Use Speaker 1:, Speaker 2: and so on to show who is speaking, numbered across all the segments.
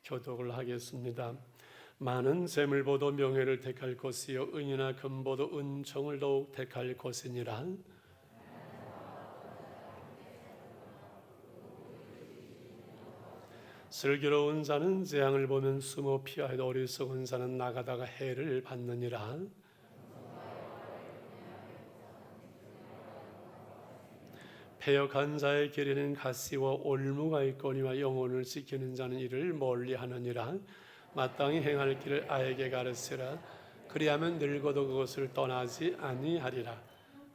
Speaker 1: 교독을 하겠습니다. 많은 재물보다 명예를 택할 것이요 은이나 금보다 은총을 더욱 택할 것이니라. 슬기로운 자는 재앙을 보면 숨어 피하여도 어리석은 자는 나가다가 해를 받느니라. 패역한 자의 길에는 가시와 올무가 있거니와 영혼을 지키는 자는 이를 멀리하느니라. 마땅히 행할 길을 아에게 가르치라. 그리하면 늙어도 그것을 떠나지 아니하리라.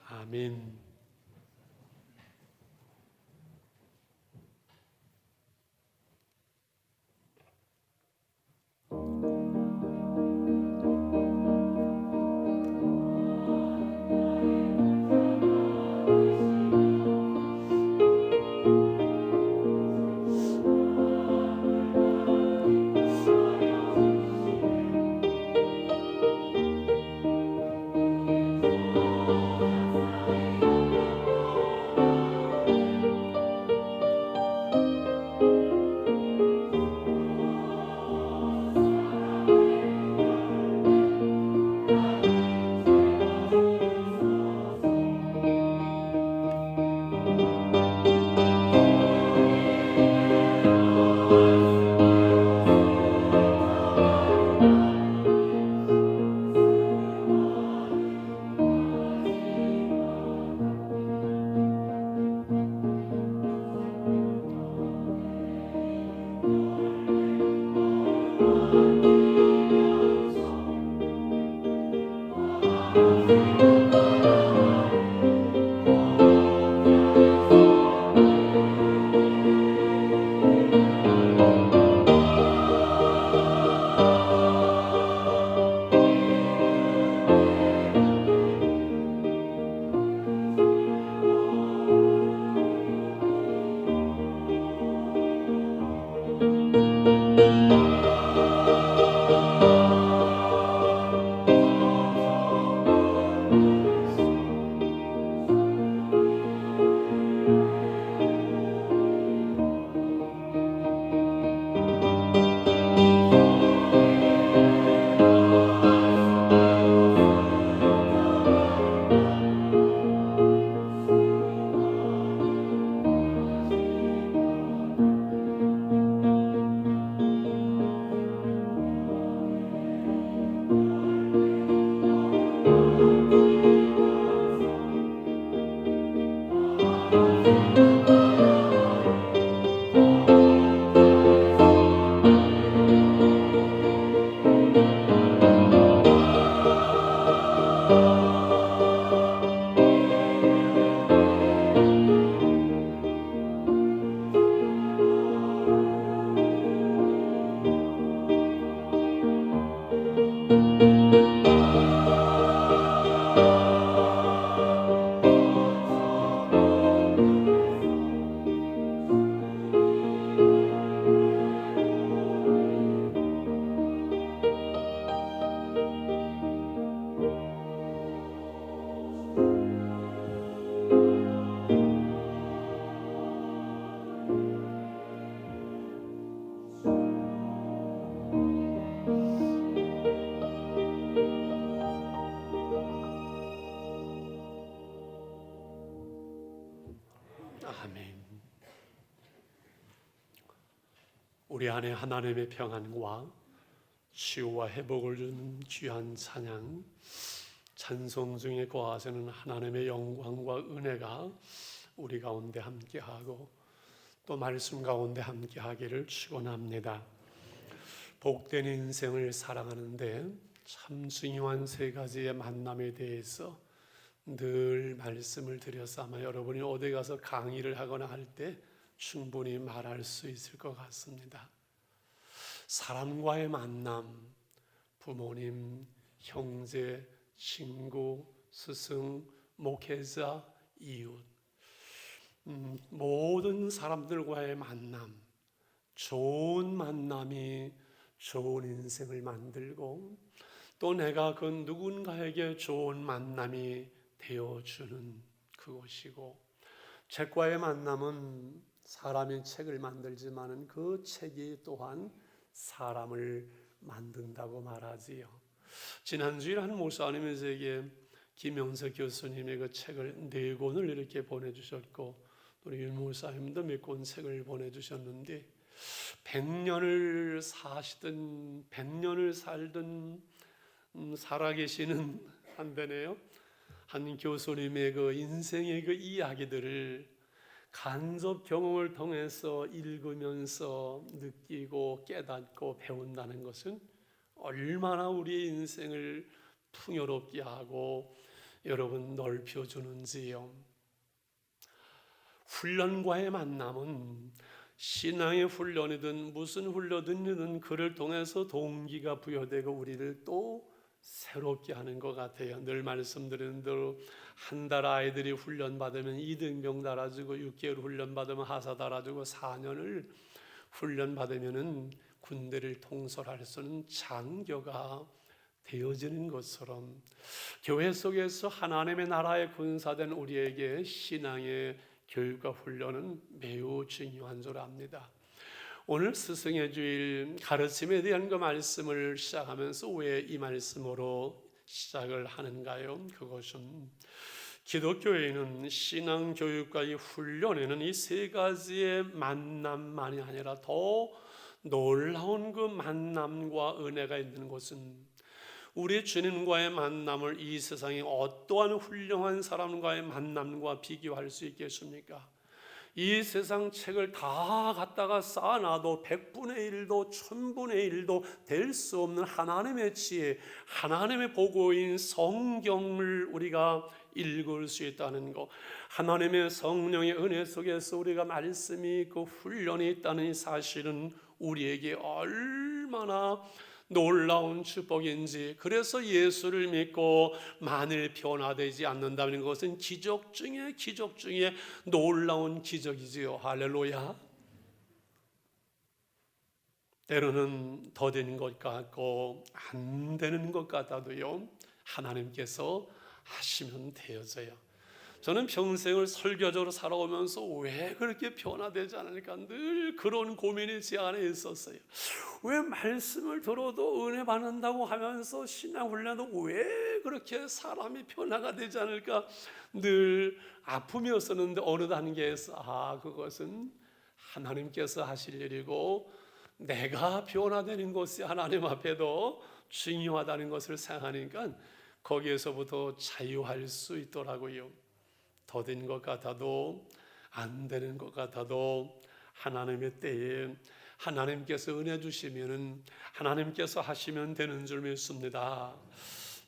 Speaker 1: 아멘. 아멘. 우리 안에 하나님의 평안과 치유와 회복을 주는 귀한 찬양, 찬송 중에 거하시는 하나님의 영광과 은혜가 우리 가운데 함께하고 또 말씀 가운데 함께하기를 축원합니다. 복된 인생을 살아가는데 참 중요한 세 가지의 만남에 대해서 늘 말씀을 드려서 아마 여러분이 어디 가서 강의를 하거나 할 때 충분히 말할 수 있을 것 같습니다. 사람과의 만남, 부모님, 형제, 친구, 스승, 목회자, 이웃, 모든 사람들과의 만남, 좋은 만남이 좋은 인생을 만들고 또 내가 그 누군가에게 좋은 만남이 되어주는 그것이고, 책과의 만남은 사람이 책을 만들지만은 그 책이 또한 사람을 만든다고 말하지요. 지난주에 한 목사님이 제게 김영석 교수님의 그 책을 4권을 이렇게 보내주셨고, 우리 윤 목사님도 몇 권 책을 보내주셨는데, 100년을 사시든 100년을 살든 살아계시는 한데네요, 한 교수님의 그 인생의 그 이야기들을 간접 경험을 통해서 읽으면서 느끼고 깨닫고 배운다는 것은 얼마나 우리의 인생을 풍요롭게 하고 여러분 넓혀주는지요. 훈련과의 만남은 신앙의 훈련이든 무슨 훈련이든 그를 통해서 동기가 부여되고 우리를 또 새롭게 하는 것 같아요. 늘 말씀드리는 대로 한 달 아이들이 훈련받으면 2등병 달아주고 6개월 훈련받으면 하사 달아주고 4년을 훈련받으면 군대를 통솔할 수 있는 장교가 되어지는 것처럼 교회 속에서 하나님의 나라에 군사된 우리에게 신앙의 교육과 훈련은 매우 중요한 줄 압니다. 오늘 스승의 주일 가르침에 대한 그 말씀을 시작하면서 왜 이 말씀으로 시작을 하는가요? 그것은 기독교에는 신앙 교육과 이 훈련에는 이 3가지의 만남만이 아니라 더 놀라운 그 만남과 은혜가 있는 것은, 우리 주님과의 만남을 이 세상에 어떠한 훌륭한 사람과의 만남과 비교할 수 있겠습니까? 이 세상 책을 다 갖다가 쌓아놔도 100분의 1도 1000분의 1도 될 수 없는 하나님의 지혜, 하나님의 보고인 성경을 우리가 읽을 수 있다는 것, 하나님의 성령의 은혜 속에서 우리가 말씀이 있고 훈련이 있다는 이 사실은 우리에게 얼마나 놀라운 축복인지, 그래서 예수를 믿고 만일 변화되지 않는다는 것은 기적 중에 기적 중에 놀라운 기적이지요. 할렐루야. 때로는 더디는 것 같고 안 되는 것 같아도요, 하나님께서 하시면 되어져요. 저는 평생을 설교적으로 살아오면서 왜 그렇게 변화되지 않을까 늘 그런 고민이 제 안에 있었어요. 왜 말씀을 들어도 은혜 받는다고 하면서 신앙훈련도 왜 그렇게 사람이 변화가 되지 않을까 늘 아픔이었었는데, 어느 단계에서 그것은 하나님께서 하실 일이고 내가 변화되는 것이 하나님 앞에도 중요하다는 것을 생각하니까 거기에서부터 자유할 수 있더라고요. 더딘 것 같아도 안 되는 것 같아도 하나님의 때에 하나님께서 은혜 주시면은 하나님께서 하시면 되는 줄 믿습니다.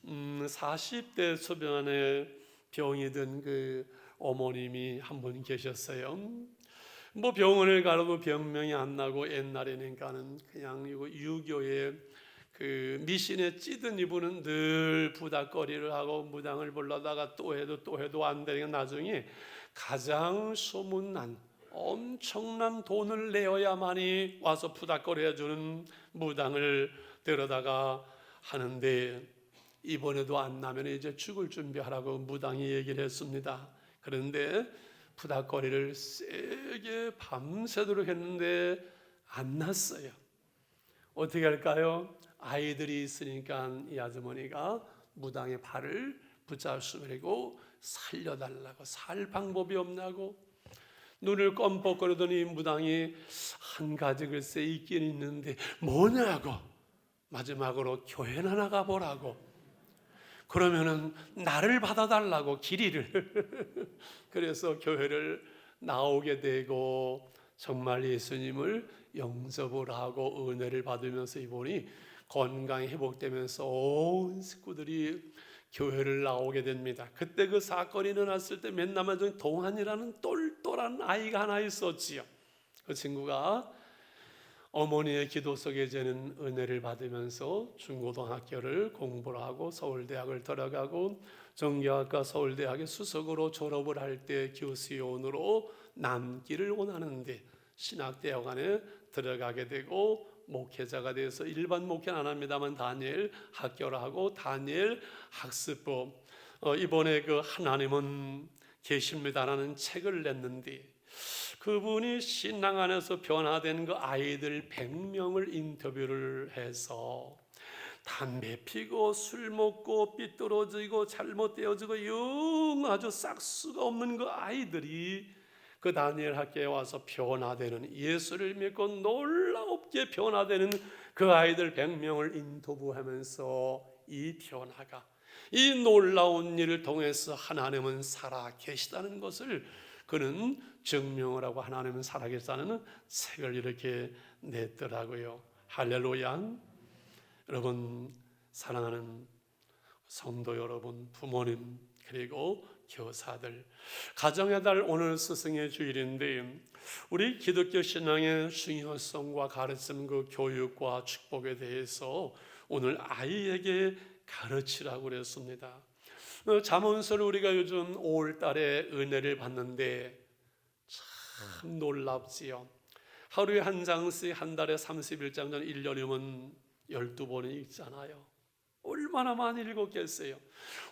Speaker 1: 40대 초반에 병이 든 그 어머님이 한 분 계셨어요. 뭐 병원을 가도 병명이 안 나고, 옛날에는가는 그냥 이거 유교의 그 미신에 찌든 이분은 늘 부닥거리를 하고 무당을 불러다가 또 해도 안 되니까 나중에 가장 소문난 엄청난 돈을 내어야만이 와서 부닥거려 해주는 무당을 데려다가 하는데, 이번에도 안 나면 이제 죽을 준비하라고 무당이 얘기를 했습니다. 그런데 부닥거리를 세게 밤새도록 했는데 안 났어요. 어떻게 할까요? 아이들이 있으니까 이 아주머니가 무당의 발을 붙잡으시고 살려달라고, 살 방법이 없냐고 눈을 껌뻑거리더니 무당이 한 가지 글쎄 있긴 있는데 뭐냐고, 마지막으로 교회나 나가보라고, 그러면은 나를 받아달라고 길이를 그래서 교회를 나오게 되고 정말 예수님을 영접을 하고 은혜를 받으면서 이분이 건강이 회복되면서 온 식구들이 교회를 나오게 됩니다. 그때 그 사건이 일어났을 때 맨날 중 동한이라는 똘똘한 아이가 하나 있었지요. 그 친구가 어머니의 기도 속에 재는 은혜를 받으면서 중고등학교를 공부를 하고 서울대학을 들어가고 정교학과 서울대학의 수석으로 졸업을 할 때 교수요원으로 남기를 원하는데 신학대학원에 들어가게 되고 목회자가 돼서 일반 목회는 안 합니다만 다니엘 학교를 하고 다니엘 학습법, 이번에 그 하나님은 계십니다라는 책을 냈는데, 그분이 신앙 안에서 변화된 그 아이들 100명을 인터뷰를 해서 담배 피고 술 먹고 삐뚤어지고 잘못되어지고 영 아주 싹수가 없는 그 아이들이 그 다니엘 학교에 와서 변화되는, 예수를 믿고 놀랍게 변화되는 그 아이들 100명을 인터뷰하면서 이 변화가, 이 놀라운 일을 통해서 하나님은 살아 계시다는 것을 그는 증명을 하고 하나님은 살아계시다는 책을 이렇게 냈더라고요. 할렐루야. 여러분, 사랑하는 성도 여러분, 부모님, 그리고 교사들, 가정의 달 오늘 스승의 주일인데 우리 기독교 신앙의 중요성과 가르침, 그 교육과 축복에 대해서 오늘 아이에게 가르치라고 그랬습니다. 잠언서를 우리가 요즘 5월 달에 은혜를 받는데 참 놀랍지요. 하루에 한 장씩 한 달에 31장, 전 1년이면 12번이 읽잖아요. 얼마나 많이 읽었겠어요.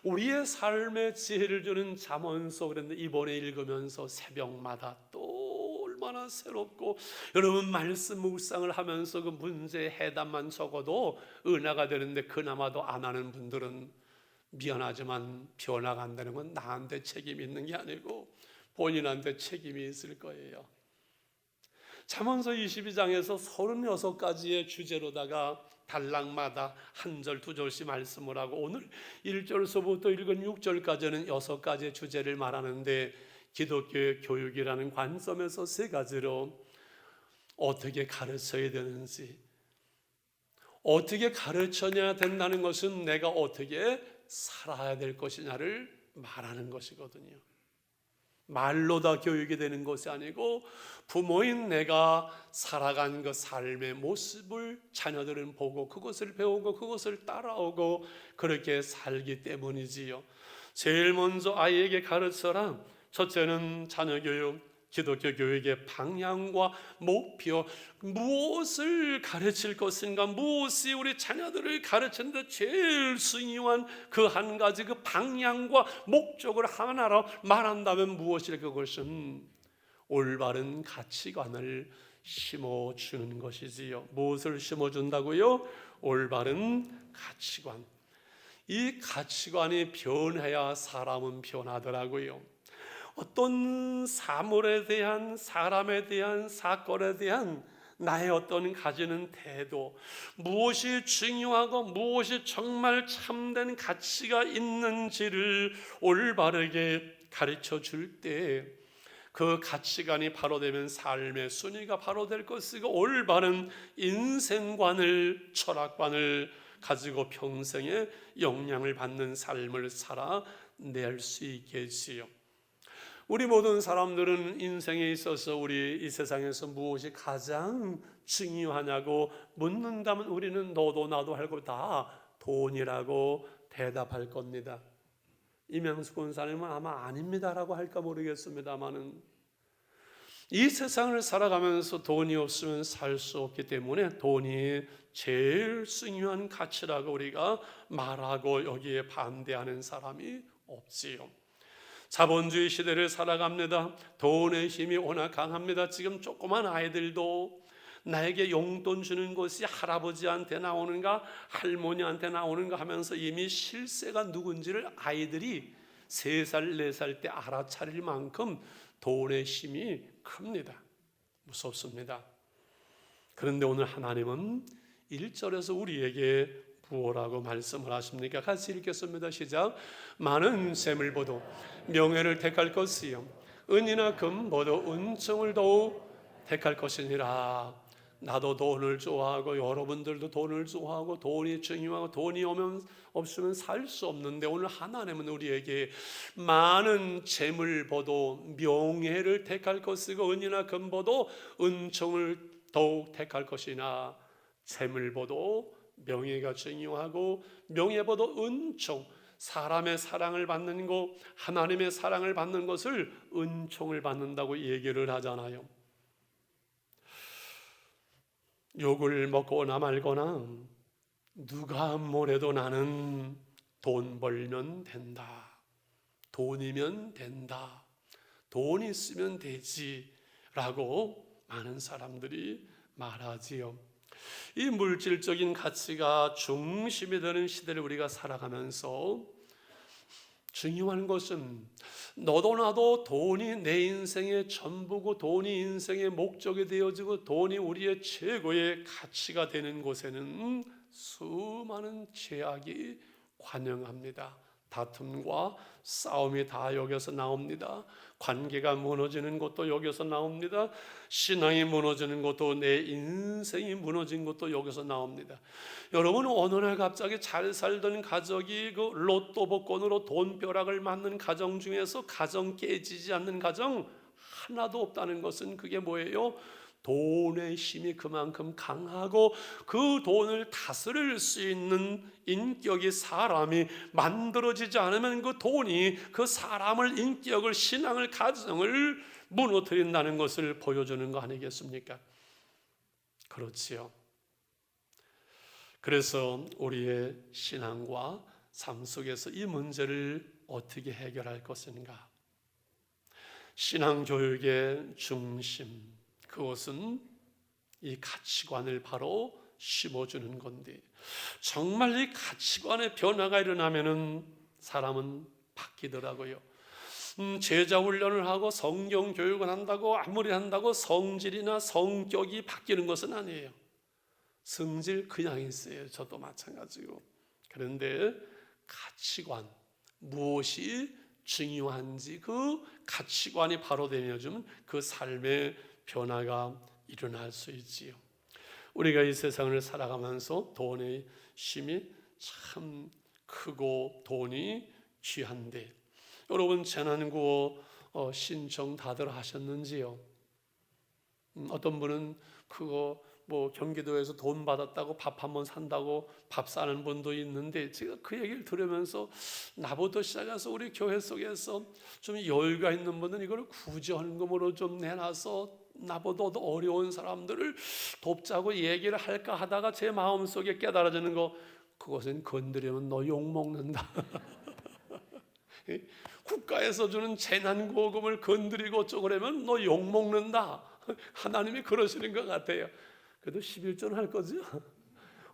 Speaker 1: 우리의 삶에 지혜를 주는 잠언서, 그런데 이번에 읽으면서 새벽마다 또 얼마나 새롭고, 여러분 말씀 묵상을 하면서 그 문제 해답만 적어도 은혜가 되는데 그나마도 안 하는 분들은 미안하지만 변화가 안 되는 건 나한테 책임이 있는 게 아니고 본인한테 책임이 있을 거예요. 잠언서 22장에서 36가지의 주제로다가 단락마다 한 절 두 절씩 말씀을 하고, 오늘 1절서부터 읽은 6절까지는 6가지의 주제를 말하는데, 기독교의 교육이라는 관점에서 3가지로 어떻게 가르쳐야 되는지, 어떻게 가르쳐야 된다는 것은 내가 어떻게 살아야 될 것이냐를 말하는 것이거든요. 말로 다 교육이 되는 것이 아니고 부모인 내가 살아간 그 삶의 모습을 자녀들은 보고 그것을 배우고 그것을 따라오고 그렇게 살기 때문이지요. 제일 먼저 아이에게 가르쳐라. 첫째는 자녀 교육, 기독교 교육의 방향과 목표, 무엇을 가르칠 것인가, 무엇이 우리 자녀들을 가르치는데 제일 중요한 그 한 가지, 그 방향과 목적을 하나로 말한다면 무엇일까? 그것은 올바른 가치관을 심어주는 것이지요. 무엇을 심어준다고요? 올바른 가치관. 이 가치관이 변해야 사람은 변하더라고요. 어떤 사물에 대한, 사람에 대한, 사건에 대한 나의 어떤 가지는 태도, 무엇이 중요하고 무엇이 정말 참된 가치가 있는지를 올바르게 가르쳐 줄 때 그 가치관이 바로 되면 삶의 순위가 바로 될 것이고 올바른 인생관을, 철학관을 가지고 평생에 영향을 받는 삶을 살아낼 수 있겠지요. 우리 모든 사람들은 인생에 있어서 우리 이 세상에서 무엇이 가장 중요하냐고 묻는다면 우리는 너도 나도 알고 다 돈이라고 대답할 겁니다. 이명수 권사님은 아마 아닙니다라고 할까 모르겠습니다만은 이 세상을 살아가면서 돈이 없으면 살 수 없기 때문에 돈이 제일 중요한 가치라고 우리가 말하고 여기에 반대하는 사람이 없지요. 자본주의 시대를 살아갑니다. 돈의 힘이 워낙 강합니다. 지금 조그만 아이들도 나에게 용돈 주는 것이 할아버지한테 나오는가 할머니한테 나오는가 하면서 이미 실세가 누군지를 아이들이 3살, 4살 때 알아차릴 만큼 돈의 힘이 큽니다. 무섭습니다. 그런데 오늘 하나님은 1절에서 우리에게 무엇라고 말씀을 하십니까? 같이 읽겠습니다. 시작. 많은 샘을 보도 명예를 택할 것이요 은이나 금 모두 은총을 더욱 택할 것이니라. 나도 돈을 좋아하고 여러분들도 돈을 좋아하고 돈이 중요하고 돈이 없으면 살 수 없는데 오늘 하나님은 우리에게 많은 재물 보도 명예를 택할 것이고 은이나 금 보도 은총을 더욱 택할 것이나 재물 보도 명예가 중요하고 명예 보도 은총, 사람의 사랑을 받는 것, 하나님의 사랑을 받는 것을 은총을 받는다고 얘기를 하잖아요. 욕을 먹거나 말거나 누가 뭐래도 나는 돈 벌면 된다, 돈이면 된다, 돈 있으면 되지 라고 많은 사람들이 말하지요. 이 물질적인 가치가 중심이 되는 시대를 우리가 살아가면서 중요한 것은 너도 나도 돈이 내 인생의 전부고 돈이 인생의 목적이 되어지고 돈이 우리의 최고의 가치가 되는 곳에는 수많은 제약이 관영합니다. 다툼과 싸움이 다 여기서 나옵니다. 관계가 무너지는 것도 여기서 나옵니다. 신앙이 무너지는 것도, 내 인생이 무너진 것도 여기서 나옵니다. 여러분, 어느 날 갑자기 잘 살던 가족이 그 로또 복권으로 돈벼락을 맞는 가정 중에서 가정 깨지지 않는 가정 하나도 없다는 것은 그게 뭐예요? 돈의 힘이 그만큼 강하고 그 돈을 다스릴 수 있는 인격이, 사람이 만들어지지 않으면 그 돈이 그 사람을, 인격을, 신앙을, 가정을 무너뜨린다는 것을 보여주는 거 아니겠습니까? 그렇지요. 그래서 우리의 신앙과 삶 속에서 이 문제를 어떻게 해결할 것인가? 신앙교육의 중심, 그것은 이 가치관을 바로 심어주는 건데, 정말 이 가치관의 변화가 일어나면은 사람은 바뀌더라고요. 제자 훈련을 하고 성경 교육을 한다고 아무리 한다고 성질이나 성격이 바뀌는 것은 아니에요. 성질 그냥 있어요. 저도 마찬가지고. 그런데 가치관, 무엇이 중요한지 그 가치관이 바로 되면 그 삶의 변화가 일어날 수 있지요. 우리가 이 세상을 살아가면서 돈의 힘이 참 크고 돈이 귀한데, 여러분 재난구호 신청 다들 하셨는지요? 어떤 분은 그거 경기도에서 돈 받았다고 밥 한 번 산다고 밥 사는 분도 있는데, 제가 그 얘기를 들으면서 나부터 시작해서 우리 교회 속에서 좀 여유가 있는 분은 이걸 구제헌금으로 좀 내놔서 나보다 더 어려운 사람들을 돕자고 얘기를 할까 하다가 제 마음속에 깨달아지는 거, 그것은 건드리면 너 욕먹는다. 국가에서 주는 재난구호금을 건드리고 어쩌고라면 너 욕먹는다. 하나님이 그러시는 것 같아요. 그래도 11조는 할 거죠.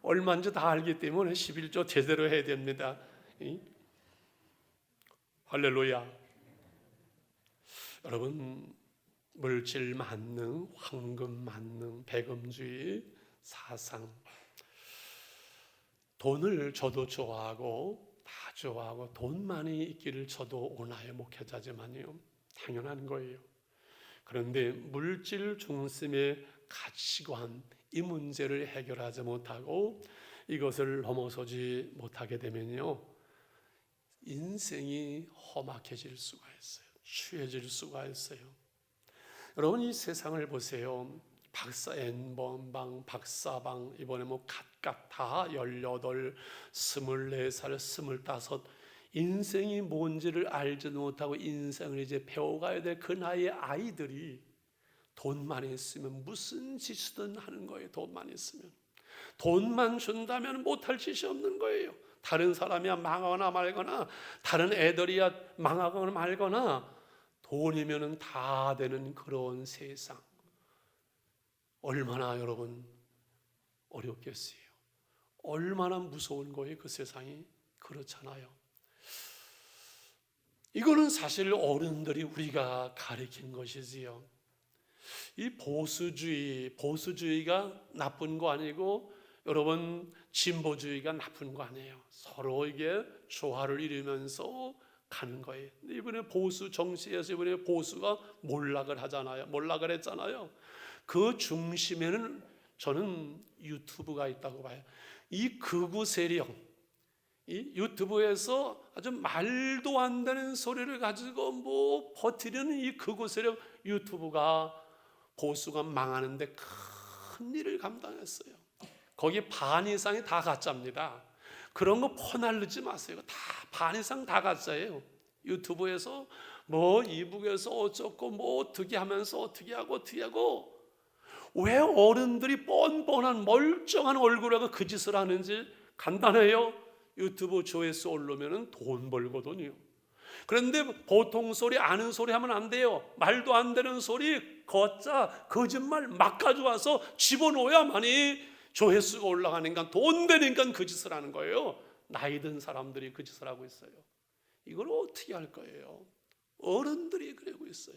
Speaker 1: 얼마인지 다 알기 때문에 11조 제대로 해야 됩니다. 할렐루야. 여러분, 물질 만능, 황금 만능, 배금주의 사상, 돈을 저도 좋아하고 다 좋아하고 돈 많이 있기를 저도 원하여 목회자지만요, 당연한 거예요. 그런데 물질 중심의 가치관, 이 문제를 해결하지 못하고 이것을 넘어서지 못하게 되면요, 인생이 험악해질 수가 있어요. 취해질 수가 있어요. 여러분, 이 세상을 보세요. 박사 N번방, 박사방, 이번에 각각 다 18, 24살, 25, 인생이 뭔지를 알지 못하고 인생을 이제 배워가야 될 그 나이의 아이들이 돈만 있으면 무슨 짓이든 하는 거예요. 돈만 있으면, 돈만 준다면 못할 짓이 없는 거예요. 다른 사람이야 망하거나 말거나, 다른 애들이야 망하거나 말거나, 돈이면 다 되는 그런 세상. 얼마나 여러분 어렵겠어요. 얼마나 무서운 거예요. 그 세상이. 그렇잖아요. 이거는 사실 어른들이 우리가 가르친 것이지요. 이 보수주의가 나쁜 거 아니고, 여러분 진보주의가 나쁜 거 아니에요. 서로 이게 조화를 이루면서 가는 거예요. 이번에 보수 정치에서 이번에 보수가 몰락을 했잖아요. 그 중심에는 저는 유튜브가 있다고 봐요. 이 극우 세력, 이 유튜브에서 아주 말도 안 되는 소리를 가지고 버티려는 이 극우 세력, 유튜브가 보수가 망하는데 큰 일을 감당했어요. 거기 반 이상이 다 가짜입니다. 그런 거 퍼날르지 마세요. 다 반 이상 다 가짜예요. 유튜브에서 이북에서 어쩌고 어떻게 하면서 어떻게 하고 왜 어른들이 뻔뻔한 멀쩡한 얼굴하고 그 짓을 하는지 간단해요. 유튜브 조회수 오르면 돈 벌거든요. 그런데 보통 소리, 아는 소리 하면 안 돼요. 말도 안 되는 소리, 거짜 거짓말 막 가져와서 집어넣어야만이 조회수가 올라가니까 돈 되니까 그 짓을 하는 거예요. 나이 든 사람들이 그 짓을 하고 있어요. 이걸 어떻게 할 거예요? 어른들이 그러고 있어요.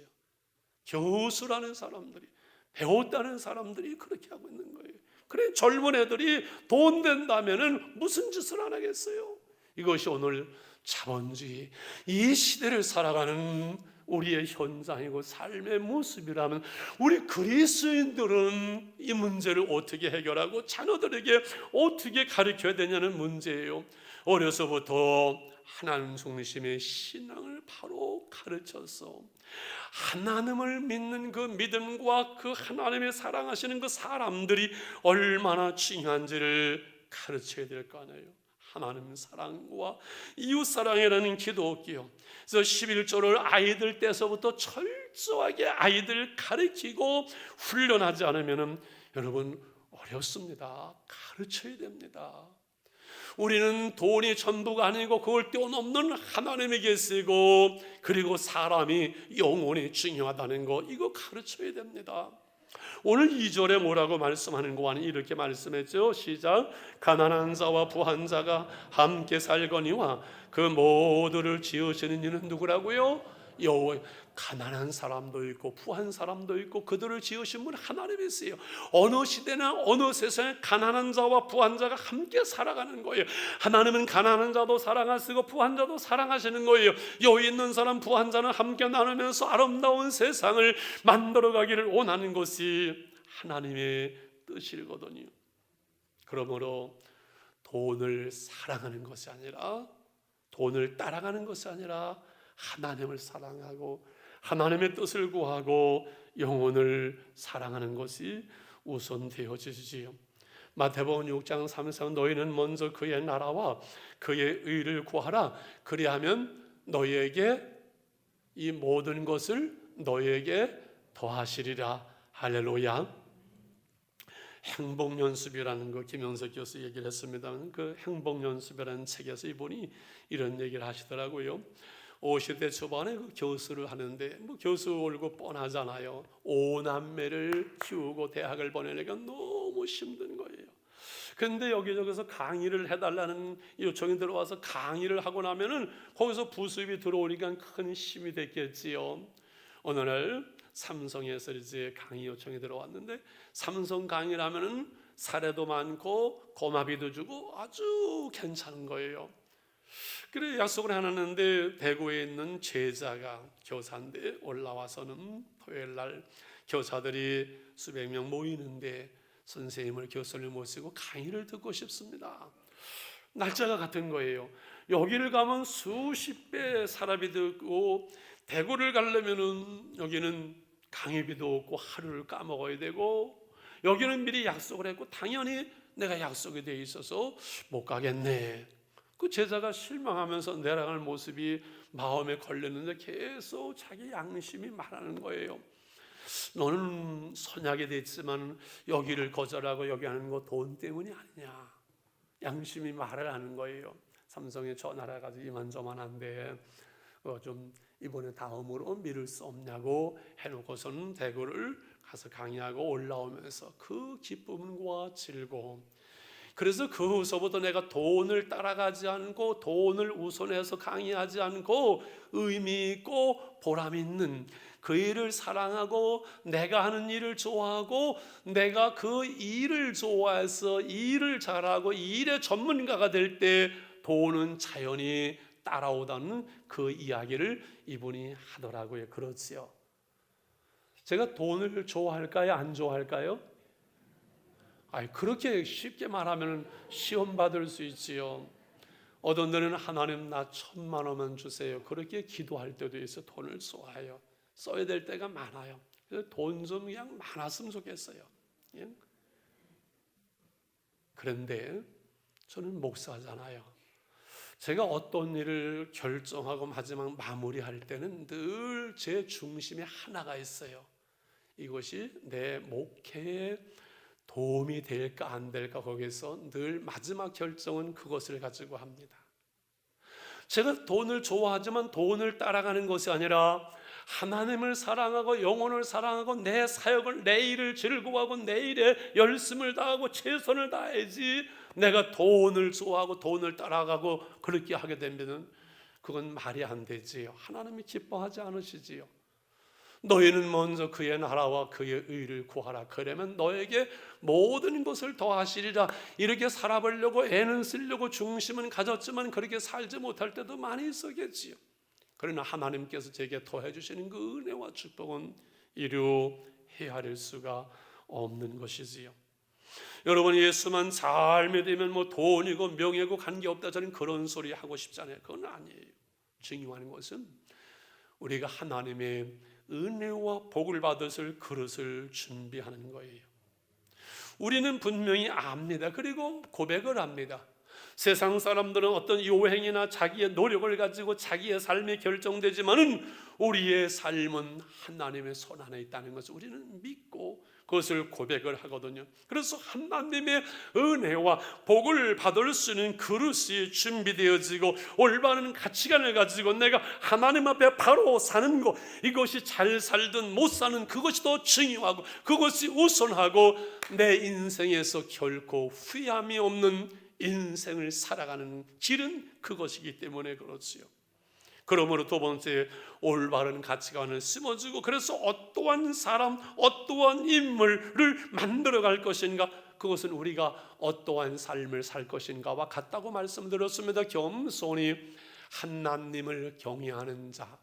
Speaker 1: 교수라는 사람들이, 배웠다는 사람들이 그렇게 하고 있는 거예요. 그래, 젊은 애들이 돈 된다면은 무슨 짓을 안 하겠어요? 이것이 오늘 자본주의 이 시대를 살아가는 우리의 현장이고 삶의 모습이라면, 우리 그리스도인들은 이 문제를 어떻게 해결하고 자녀들에게 어떻게 가르쳐야 되냐는 문제예요. 어려서부터 하나님 중심의 신앙을 바로 가르쳐서 하나님을 믿는 그 믿음과 그 하나님의 사랑하시는 그 사람들이 얼마나 중요한지를 가르쳐야 될 거 아니에요. 하나님 사랑과 이웃 사랑이라는 기독교. 그래서 11조를 아이들 때서부터 철저하게 아이들 가르치고 훈련하지 않으면 여러분 어렵습니다. 가르쳐야 됩니다. 우리는 돈이 전부가 아니고 그걸 뛰어넘는 하나님에게 쓰고, 그리고 사람이 영혼이 중요하다는 거, 이거 가르쳐야 됩니다. 오늘 2절에 뭐라고 말씀하는 거 아니? 이렇게 말씀했죠. 시작. 가난한 자와 부한 자가 함께 살거니와 그 모두를 지으시는 이는 누구라고요? 여호와. 가난한 사람도 있고 부한 사람도 있고 그들을 지으신 분 하나님이세요. 어느 시대나 어느 세상에 가난한 자와 부한 자가 함께 살아가는 거예요. 하나님은 가난한 자도 사랑하시고 부한 자도 사랑하시는 거예요. 여기 있는 사람 부한 자는 함께 나누면서 아름다운 세상을 만들어가기를 원하는 것이 하나님의 뜻이거든요. 그러므로 돈을 사랑하는 것이 아니라, 돈을 따라가는 것이 아니라 하나님을 사랑하고 하나님의 뜻을 구하고 영혼을 사랑하는 것이 우선 되어지지요. 마태복음 6장 3절 너희는 먼저 그의 나라와 그의 의를 구하라. 그리하면 너희에게 이 모든 것을 너희에게 더하시리라. 할렐루야. 행복연습이라는 거 김영석 교수 얘기를 했습니다. 그 행복연습이라는 책에서 이분이 이런 얘기를 하시더라고요. 50대 초반에 그 교수를 하는데, 뭐 교수 월급 뻔하잖아요. 5남매를 키우고 대학을 보내니까 너무 힘든 거예요. 그런데 여기저기서 강의를 해달라는 요청이 들어와서 강의를 하고 나면은 거기서 부수입이 들어오니까 큰 힘이 됐겠지요. 어느 날 삼성에서 이제 강의 요청이 들어왔는데, 삼성 강의를 하면은 사례도 많고 고마비도 주고 아주 괜찮은 거예요. 그래 약속을 해놨는데 대구에 있는 제자가 교사인데 올라와서는 토요일 날 교사들이 수백 명 모이는데 선생님을 교수를 모시고 강의를 듣고 싶습니다. 날짜가 같은 거예요. 여기를 가면 수십 배 사람이 듣고, 대구를 가려면은 여기는 강의비도 없고 하루를 까먹어야 되고, 여기는 미리 약속을 했고 당연히 내가 약속이 돼 있어서 못 가겠네. 그 제자가 실망하면서 내려갈 모습이 마음에 걸렸는데 계속 자기 양심이 말하는 거예요. 너는 선약이 됐지만 여기를 거절하고 여기 하는 거 돈 때문이 아니냐. 양심이 말을 하는 거예요. 삼성에 전화를 해가지고 이만저만한데 좀 이번에 다음으로 미룰 수 없냐고 해놓고서는 대구를 가서 강의하고 올라오면서 그 기쁨과 즐거움. 그래서 그 후서부터 내가 돈을 따라가지 않고 돈을 우선해서 강의하지 않고 의미 있고 보람 있는 그 일을 사랑하고 내가 하는 일을 좋아하고 내가 그 일을 좋아해서 일을 잘하고 일의 전문가가 될 때 돈은 자연히 따라오다는 그 이야기를 이분이 하더라고요. 그렇지요. 제가 돈을 좋아할까요? 안 좋아할까요? 그렇게 쉽게 말하면 시험 받을 수 있지요. 어떤 데는 하나님 나 1,000만 원만 주세요. 그렇게 기도할 때도 있어. 돈을 쏘아요. 써야 될 때가 많아요. 그래서 돈 좀 그냥 많았으면 좋겠어요. 그런데 저는 목사잖아요. 제가 어떤 일을 결정하고 마지막 마무리할 때는 늘 제 중심에 하나가 있어요. 이것이 내 목회에 도움이 될까 안 될까, 거기서 늘 마지막 결정은 그것을 가지고 합니다. 제가 돈을 좋아하지만 돈을 따라가는 것이 아니라 하나님을 사랑하고 영혼을 사랑하고 내 사역을, 내 일을 즐거워하고 내 일에 열심을 다하고 최선을 다해야지, 내가 돈을 좋아하고 돈을 따라가고 그렇게 하게 되면 그건 말이 안 되지요. 하나님이 기뻐하지 않으시지요. 너희는 먼저 그의 나라와 그의 의를 구하라. 그러면 너에게 모든 것을 더하시리라. 이렇게 살아보려고 애는 쓰려고 중심은 가졌지만 그렇게 살지 못할 때도 많이 있었겠지요. 그러나 하나님께서 제게 더해 주시는 그 은혜와 축복은 이루 헤아릴 수가 없는 것이지요. 여러분, 예수만 잘 믿으면 뭐 돈이고 명예고 관계없다, 저는 그런 소리 하고 싶잖아요. 그건 아니에요. 중요한 것은 우리가 하나님의 은혜와 복을 받으실 그릇을 준비하는 거예요. 우리는 분명히 압니다. 그리고 고백을 합니다. 세상 사람들은 어떤 요행이나 자기의 노력을 가지고 자기의 삶이 결정되지만은 우리의 삶은 하나님의 손 안에 있다는 것을 우리는 믿고 그것을 고백을 하거든요. 그래서 하나님의 은혜와 복을 받을 수 있는 그릇이 준비되어지고 올바른 가치관을 가지고 내가 하나님 앞에 바로 사는 것, 이것이 잘 살든 못 사는 그것이 더 중요하고 그것이 우선하고 내 인생에서 결코 후회함이 없는 인생을 살아가는 길은 그것이기 때문에 그렇지요. 그러므로 두 번째, 올바른 가치관을 심어주고 그래서 어떠한 사람, 어떠한 인물을 만들어갈 것인가, 그것은 우리가 어떠한 삶을 살 것인가와 같다고 말씀드렸습니다. 겸손히 하나님을 경외하는 자,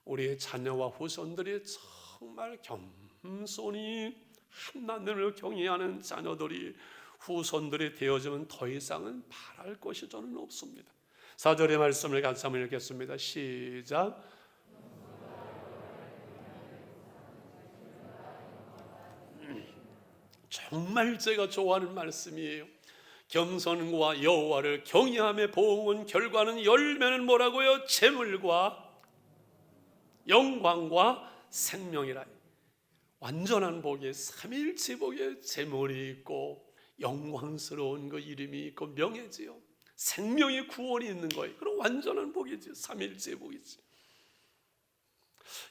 Speaker 1: 우리의 자녀와 후손들이 정말 겸손히 하나님을 경외하는 자녀들이, 후손들이 되어지면 더 이상은 바랄 것이 저는 없습니다. 4절의 말씀을 같이 한번 읽겠습니다. 시작. 정말 제가 좋아하는 말씀이에요. 겸손과 여호와를 경외함의 보응은, 결과는, 열매는 뭐라고요? 재물과 영광과 생명이라. 완전한 복에, 삼일체 복에 재물이 있고 영광스러운 그 이름이 있고 명예지요. 생명의 구원이 있는 거예요. 그럼 완전한 복이지, 삼일째 복이지.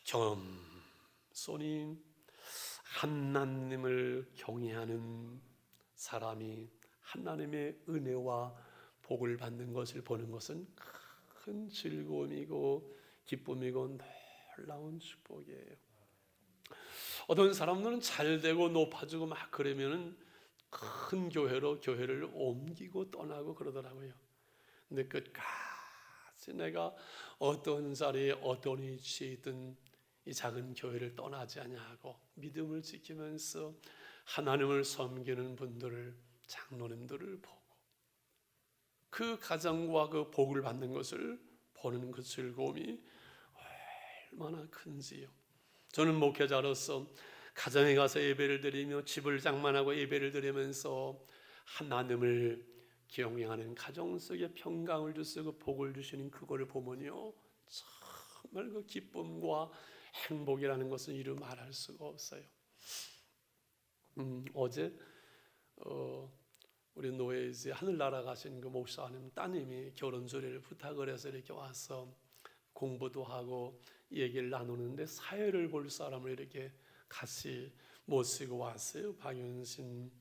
Speaker 1: 겸손히 하나님을 경외하는 사람이 하나님의 은혜와 복을 받는 것을 보는 것은 큰 즐거움이고 기쁨이고 놀라운 축복이에요. 어떤 사람들은 잘 되고 높아지고 막 그러면은 큰 교회로 교회를 옮기고 떠나고 그러더라고요. 근데 끝까지 내가 어떤 자리에 어떤 위치에 있든 이 작은 교회를 떠나지 아니하고 믿음을 지키면서 하나님을 섬기는 분들을, 장로님들을 보고 그 가정과 그 복을 받는 것을 보는 그 즐거움이 얼마나 큰지요. 저는 목회자로서 가정에 가서 예배를 드리며 집을 장만하고 예배를 드리면서 하나님을 경외하는 가정 속에 평강을 주시고 복을 주시는 그거를 보면요, 정말 그 기쁨과 행복이라는 것은 이루 말할 수가 없어요. 어제 우리 노예 이제 하늘나라 가신 그 목사님 따님이 결혼 조례를 부탁을 해서 이렇게 와서 공부도 하고 얘기를 나누는데 사회를 볼 사람을 이렇게 같이 모시고 왔어요. 박윤신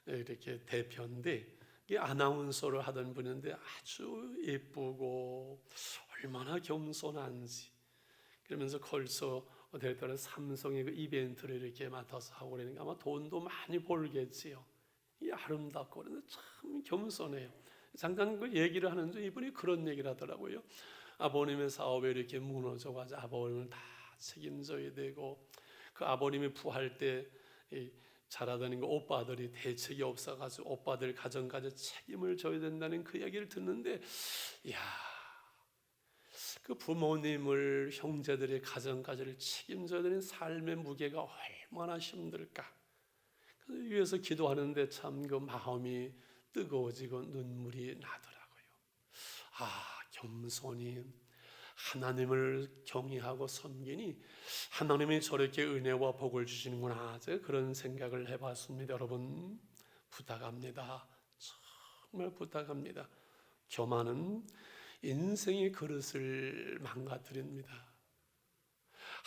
Speaker 1: 이렇게 대표인데, 이게 아나운서를 하던 분인데 아주 예쁘고 얼마나 겸손한지. 그러면서 벌써 어떨 때는 삼성의 그 이벤트를 이렇게 맡아서 하고 그러니까 아마 돈도 많이 벌겠지요. 이 아름답고 그런데 참 겸손해요. 잠깐 그 얘기를 하는데 이분이 그런 얘기를 하더라고요. 아버님의 사업에 이렇게 무너져가지고 아버님을 다 책임져야 되고, 그 아버님이 부할 때 자라다니는 그 오빠들이 대책이 없어가지고 오빠들 가정까지 책임을 져야 된다는 그 얘기를 듣는데, 이야, 그 부모님을, 형제들의 가정까지를 책임져야 되는 삶의 무게가 얼마나 힘들까. 그래서 위에서 기도하는데 참 그 마음이 뜨거워지고 눈물이 나더라고요. 아, 겸손히 하나님을 경외하고 섬기니 하나님이 저렇게 은혜와 복을 주시는구나, 그런 생각을 해봤습니다. 여러분, 부탁합니다. 정말 부탁합니다. 교만은 인생의 그릇을 망가뜨립니다.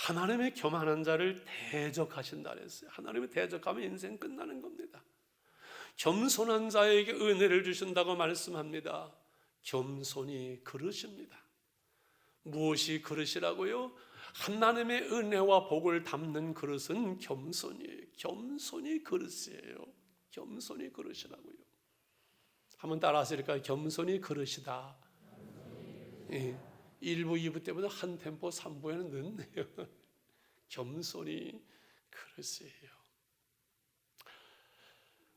Speaker 1: 하나님의 교만한 자를 대적하신다 그랬어요. 하나님의 대적하면 인생 끝나는 겁니다. 겸손한 자에게 은혜를 주신다고 말씀합니다. 겸손이 그릇입니다. 무엇이 그릇이라고요? 하나님의 은혜와 복을 담는 그릇은 겸손이에요. 겸손이 그릇이에요. 겸손이 그릇이라고요. 한번 따라 하실까요? 겸손이 그릇이다. 예, 1부, 2부 때보다 한 템포 3부에는 늦네요. 겸손이 그릇이에요.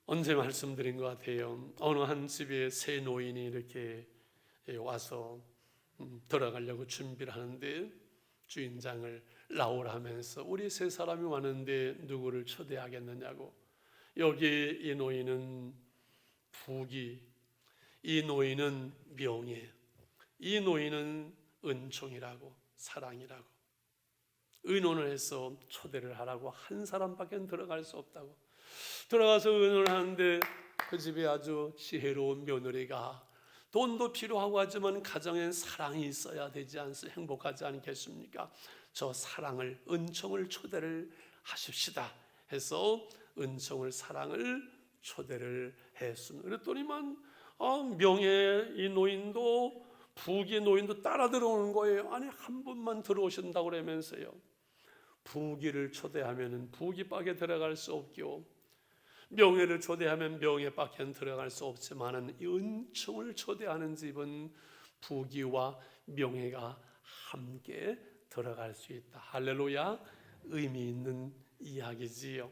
Speaker 1: 언제 말씀드린 것 같아요. 어느 한 집에 세 노인이 이렇게 와서 들어가려고 준비를 하는데 주인장을 나오라 하면서 우리 세 사람이 왔는데 누구를 초대하겠느냐고. 여기 이 노인은 부귀, 이 노인은 명예, 이 노인은 은총이라고, 사랑이라고 의논을 해서 초대를 하라고. 한 사람밖에 들어갈 수 없다고. 들어가서 의논을 하는데 그 집에 아주 지혜로운 며느리가 돈도 필요하고 하지만 가정엔 사랑이 있어야 되지 않습니까? 행복하지 않겠습니까? 저 사랑을, 은총을 초대를 하십시다 해서 은총을, 사랑을 초대를 했습니다. 그랬더니만 명예 이 노인도 부귀 노인도 따라 들어오는 거예요. 아니 한 분만 들어오신다고 그러면서요. 부귀를 초대하면 부귀밖에 들어갈 수 없고 명예를 초대하면 명예밖에 들어갈 수 없지만은 은총을 초대하는 집은 부귀와 명예가 함께 들어갈 수 있다. 할렐루야. 의미 있는 이야기지요.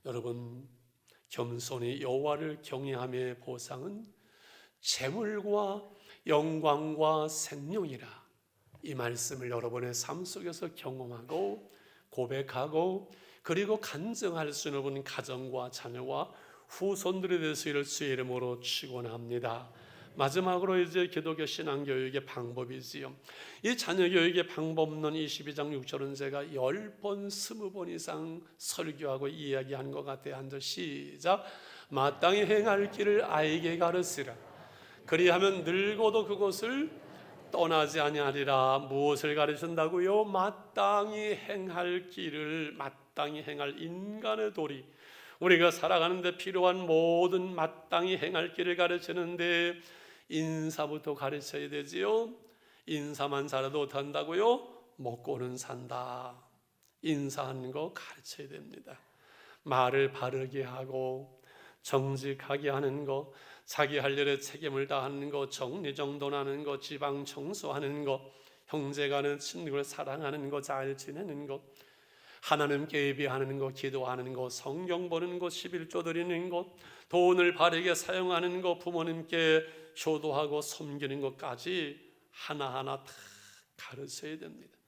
Speaker 1: 여러분, 겸손히 여호와를 경외함의 보상은 재물과 영광과 생명이라. 이 말씀을 여러분의 삶 속에서 경험하고 고백하고 그리고 간증할 수 있는 가정과 자녀와 후손들에 대해서 이를 주의 이름으로 축원합니다. 마지막으로 이제 기독교 신앙교육의 방법이지요. 이 자녀교육의 방법론 22장 6절은 제가 10번 20번 이상 설교하고 이야기한 것 같아요. 한절 시작. 마땅히 행할 길을 아이에게 가르치라. 그리하면 늙어도 그것을 떠나지 아니하리라. 무엇을 가르친다고요? 마땅히 행할 길을, 마땅히 행할 인간의 도리, 우리가 살아가는데 필요한 모든 마땅히 행할 길을 가르치는데 인사부터 가르쳐야 되지요. 인사만 잘해도 어떡한다고요? 먹고는 산다. 인사하는 거 가르쳐야 됩니다. 말을 바르게 하고 정직하게 하는 거, 자기 할 일에 책임을 다하는 거, 정리정돈하는 거, 지방 청소하는 거, 형제간의 친구를 사랑하는 거, 잘 지내는 거, 하나님께 예배하는 거, 기도하는 거, 성경 보는 거, 11조 드리는 거, 돈을 바르게 사용하는 거, 부모님께 효도하고 섬기는 것까지 하나하나 다 가르쳐야 됩니다.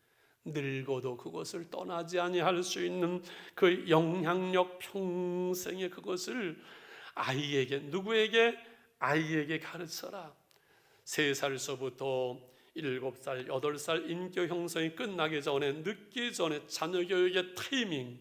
Speaker 1: 늙어도 그것을 떠나지 아니할 수 있는 그 영향력, 평생의 그것을 아이에게, 누구에게? 아이에게 가르쳐라. 3살서부터 7살, 8살 인격 형성이 끝나기 전에, 늦기 전에 자녀교육의 타이밍.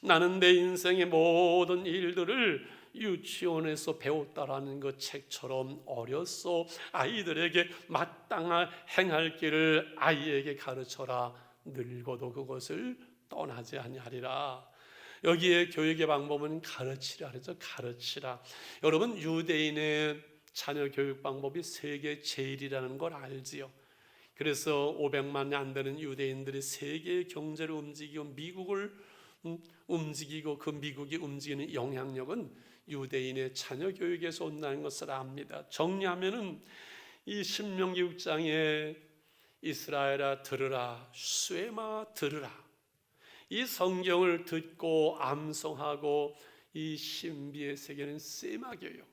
Speaker 1: 나는 내 인생의 모든 일들을 유치원에서 배웠다라는 그 책처럼 어려서 아이들에게 마땅한 행할 길을 아이에게 가르쳐라. 늙어도 그것을 떠나지 아니하리라. 여기에 교육의 방법은 가르치라 그러죠. 가르치라. 여러분, 유대인의 자녀 교육 방법이 세계 제일이라는 걸 알지요. 그래서 500만이 안 되는 유대인들이 세계의 경제를 움직이고 미국을 움직이고 그 미국이 움직이는 영향력은 유대인의 자녀 교육에서 온다는 것을 압니다. 정리하면은 이 신명기 6장에 이스라엘아 들으라, 쇠마 들으라. 이 성경을 듣고 암송하고 이 신비의 세계는 쇠마교육,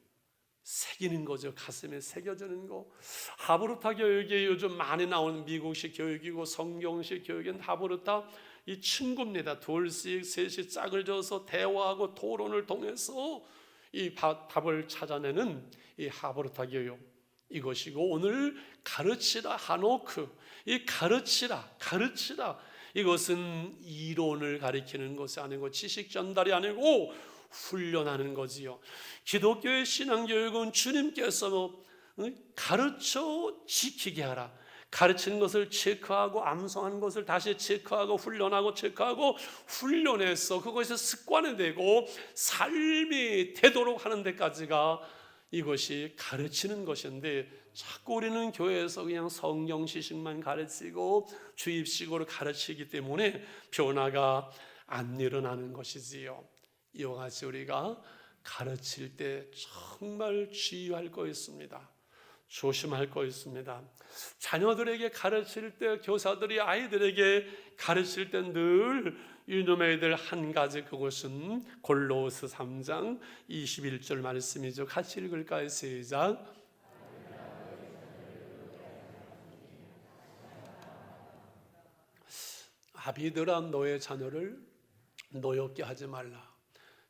Speaker 1: 새기는 거죠. 가슴에 새겨지는 거. 하브르타 교육이 요즘 많이 나오는 미국식 교육이고 성경식 교육은 하브르타 이 친구입니다. 둘씩 셋이 짝을 져서 대화하고 토론을 통해서 이 답을 찾아내는 이 하브르타 교육 이것이고, 오늘 가르치라 하노크, 이 가르치라 이것은 이론을 가리키는 것이 아니고 지식 전달이 아니고 훈련하는 거지요. 기독교의 신앙교육은 주님께서 가르쳐 지키게 하라, 가르치는 것을 체크하고 암송하는 것을 다시 체크하고 훈련하고 체크하고 훈련해서 그것이 습관이 되고 삶이 되도록 하는 데까지가 이것이 가르치는 것인데, 자꾸 우리는 교회에서 그냥 성경 지식만 가르치고 주입식으로 가르치기 때문에 변화가 안 일어나는 것이지요. 이와 같이 우리가 가르칠 때 정말 주의할 거 있습니다. 조심할 거 있습니다. 자녀들에게 가르칠 때, 교사들이 아이들에게 가르칠 때 늘 유념해야 될 한 가지, 그것은 골로새 3장 21절 말씀이죠. 같이 읽을까요? 시작. 아비들아, 너의 자녀를 노엽게 하지 말라.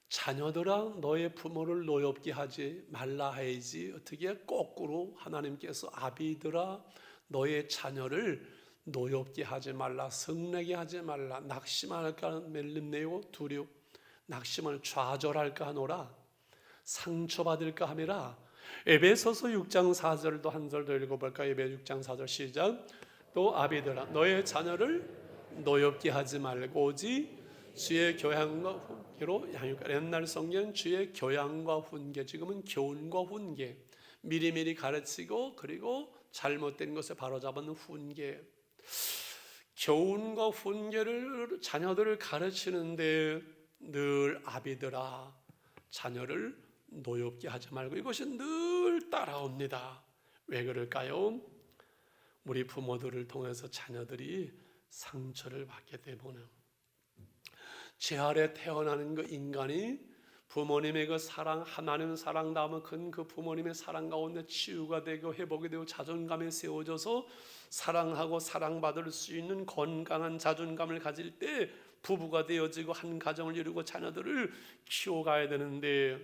Speaker 1: 자녀들아, 너의 부모를 노엽게 하지 말라 해야지, 어떻게 거꾸로 하나님께서 아비들아, 너의 자녀를 노엽게 하지 말라, 성내게 하지 말라, 낙심할까 멜림내요 두려, 낙심을 좌절할까 하노라, 상처받을까 함이라. 에베소서 6장 4절도 한 절 더 읽어볼까요? 에베 6장 4절 시작. 또 아비들아, 너의 자녀를 노엽게 하지 말고 오직 주의 교양과 훈계로 양육하라. 옛날 성경 주의 교양과 훈계, 지금은 교훈과 훈계, 미리미리 가르치고 그리고 잘못된 것을 바로잡는 훈계. 교훈과 훈계를 자녀들을 가르치는데 늘 아비들아, 자녀를 노엽게 하지 말고, 이것이 늘 따라옵니다. 왜 그럴까요? 우리 부모들을 통해서 자녀들이 상처를 받게 되면, 제 아래 태어나는 그 인간이 부모님의 그 사랑, 하나님 사랑 다음에 그 부모님의 사랑 가운데 치유가 되고 회복이 되고 자존감이 세워져서 사랑하고 사랑받을 수 있는 건강한 자존감을 가질 때 부부가 되어지고 한 가정을 이루고 자녀들을 키워가야 되는데,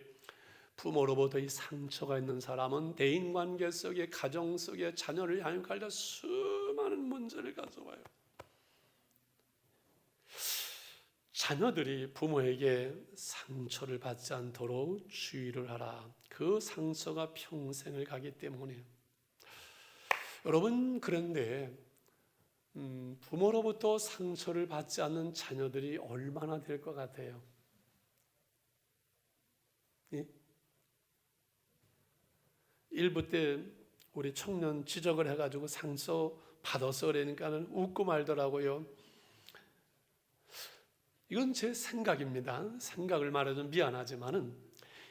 Speaker 1: 부모로부터 이 상처가 있는 사람은 대인관계 속에, 가정 속에 자녀를 양육할 때 수많은 문제를 가져와요. 자녀들이 부모에게 상처를 받지 않도록 주의를 하라. 그 상처가 평생을 가기 때문에. 여러분, 그런데 부모로부터 상처를 받지 않는 자녀들이 얼마나 될 것 같아요? 예? 일부 때 우리 청년 지적을 해가지고 상처 받아서 그러니까는 웃고 말더라고요. 이건 제 생각입니다. 생각을 말하자면 미안하지만은,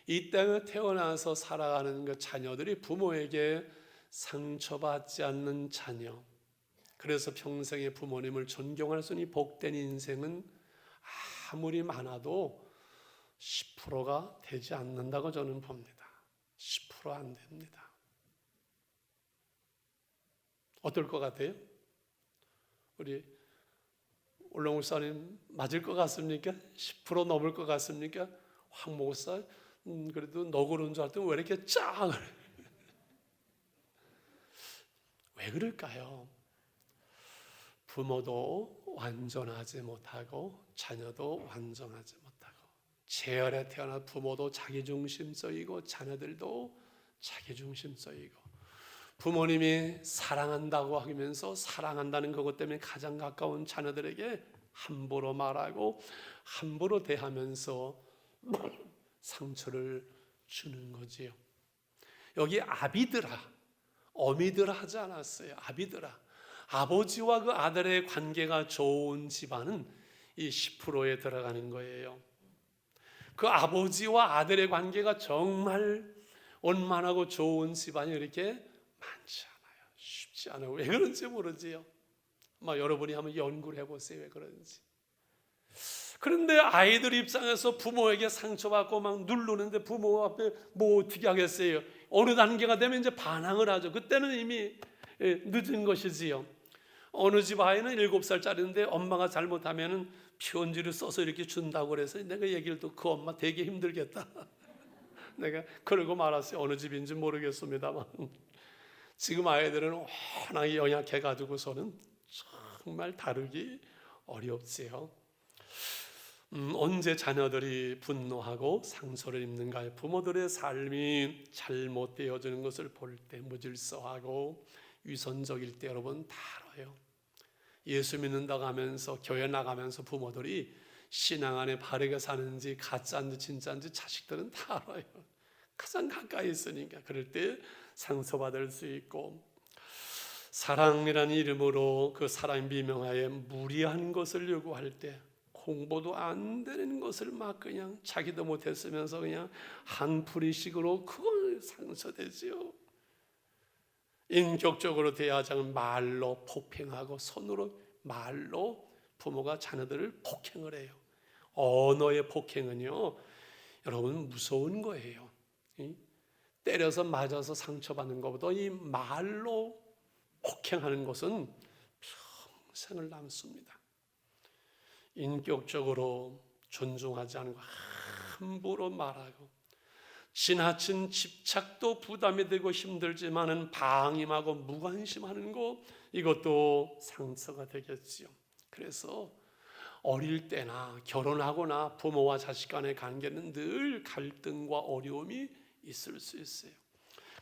Speaker 1: 이 땅에 태어나서 살아가는 그 자녀들이 부모에게 상처받지 않는 자녀, 그래서 평생의 부모님을 존경할 수 있는 복된 인생은 아무리 많아도 10%가 되지 않는다고 저는 봅니다. 10% 안 됩니다. 어떨 것 같아요? 우리 올롱 목사님 맞을 것 같습니까? 10% 넘을 것 같습니까? 황 목사 그래도 너 그런 줄 알았더니 왜 이렇게 짱? 왜 그럴까요? 부모도 완전하지 못하고 자녀도 완전하지 못하고, 재활에 태어난 부모도 자기중심적이고 자녀들도 자기중심적이고, 부모님이 사랑한다고 하면서 사랑한다는 그것 때문에 가장 가까운 자녀들에게 함부로 말하고 함부로 대하면서 상처를 주는 거지요. 여기 아비들아, 어미들아 하지 않았어요. 아비들아. 아버지와 그 아들의 관계가 좋은 집안은 이 10%에 들어가는 거예요. 그 아버지와 아들의 관계가 정말 원만하고 좋은 집안이 이렇게 많지 않아요. 쉽지 않아요. 왜 그런지 모르지요. 여러분이 한번 연구를 해보세요. 왜 그런지. 그런데 아이들 입장에서 부모에게 상처받고 막 누르는데 부모 앞에 뭐 어떻게 하겠어요? 어느 단계가 되면 이제 반항을 하죠. 그때는 이미 늦은 것이지요. 어느 집 아이는 7살짜리인데 엄마가 잘못하면 편지를 써서 이렇게 준다고 그래서 내가 얘기를 또 그 엄마 되게 힘들겠다. 내가 그러고 말았어요. 어느 집인지 모르겠습니다만. 지금 아이들은 워낙 연약해가지고서는 정말 다루기 어렵지요. 언제 자녀들이 분노하고 상처를 입는가요? 부모들의 삶이 잘못되어지는 것을 볼 때 무질서하고 위선적일 때 여러분 다 알아요. 예수 믿는다고 하면서 교회 나가면서 부모들이 신앙 안에 바르게 사는지 가짜인지 진짜인지 자식들은 다 알아요. 가장 가까이 있으니까. 그럴 때 상처받을 수 있고, 사랑이라는 이름으로 그 사랑의 미명하에 무리한 것을 요구할 때, 공부도 안 되는 것을 막 그냥 자기도 못했으면서 그냥 한풀이식으로 그걸 상처되지요. 인격적으로 대하자면 말로 폭행하고, 손으로 말로 부모가 자녀들을 폭행을 해요. 언어의 폭행은요 여러분 무서운 거예요. 때려서 맞아서 상처받는 것보다 이 말로 폭행하는 것은 평생을 남습니다. 인격적으로 존중하지 않고 함부로 말하고, 지나친 집착도 부담이 되고 힘들지만은 방임하고 무관심하는 거, 이것도 상처가 되겠지요. 그래서 어릴 때나 결혼하거나 부모와 자식 간의 관계는 늘 갈등과 어려움이 있을 수 있어요.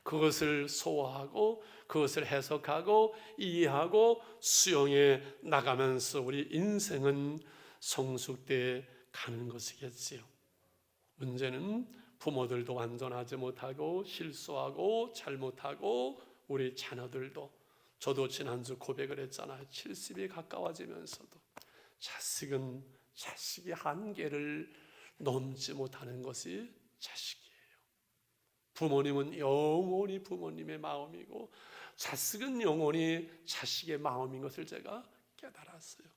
Speaker 1: 그것을 소화하고 그것을 해석하고 이해하고 수용해 나가면서 우리 인생은 성숙돼 가는 것이겠지요. 문제는 부모들도 완전하지 못하고 실수하고 잘못하고, 우리 자녀들도, 저도 지난주 고백을 했잖아요. 70이 가까워지면서도 자식이 한계를 넘지 못하는 것이 자식이에요. 부모님은 영원히 부모님의 마음이고 자식은 영원히 자식의 마음인 것을 제가 깨달았어요.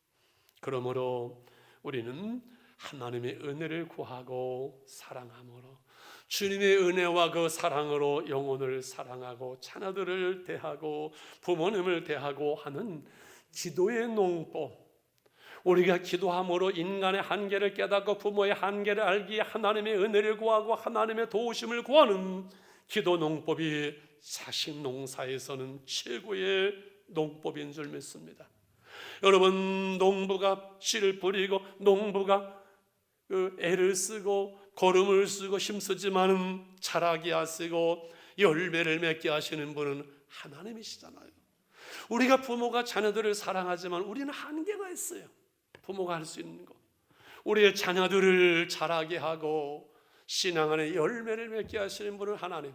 Speaker 1: 그러므로 우리는 하나님의 은혜를 구하고 사랑함으로, 주님의 은혜와 그 사랑으로 영혼을 사랑하고 자녀들을 대하고 부모님을 대하고 하는 기도의 농법, 우리가 기도함으로 인간의 한계를 깨닫고 부모의 한계를 알기에 하나님의 은혜를 구하고 하나님의 도우심을 구하는 기도 농법이 자식 농사에서는 최고의 농법인 줄 믿습니다. 여러분, 농부가 씨를 뿌리고 농부가 애를 쓰고 걸음을 쓰고 힘쓰지만은 자라게 하시고 열매를 맺게 하시는 분은 하나님이시잖아요. 우리가 부모가 자녀들을 사랑하지만 우리는 한계가 있어요. 부모가 할 수 있는 것, 우리의 자녀들을 자라게 하고 신앙 안에 열매를 맺게 하시는 분은 하나님.